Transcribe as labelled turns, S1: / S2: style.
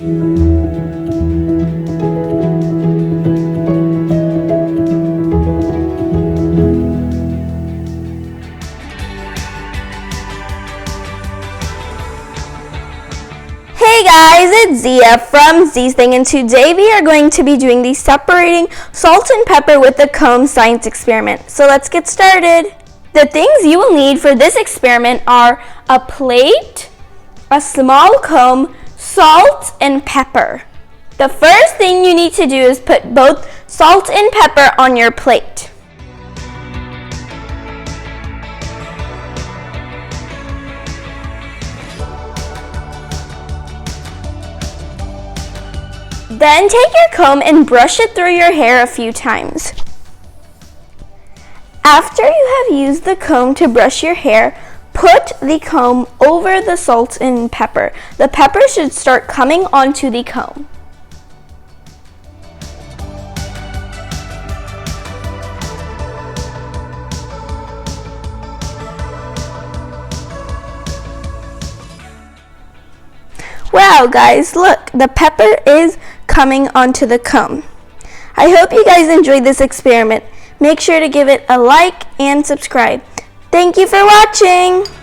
S1: Hey guys, it's Zia from Z's Thing, and today we are going to be doing the separating salt and pepper with the comb science experiment. So let's get started. The things you will need for this experiment are a plate, a small comb, salt, and pepper. The first thing you need to do is put both salt and pepper on your plate. Then take your comb and brush it through your hair a few times. After you have used the comb to brush your hair, put the comb over the salt and pepper. The pepper should start coming onto the comb. Wow guys, look, the pepper is coming onto the comb. I hope you guys enjoyed this experiment. Make sure to give it a like and subscribe. Thank you for watching!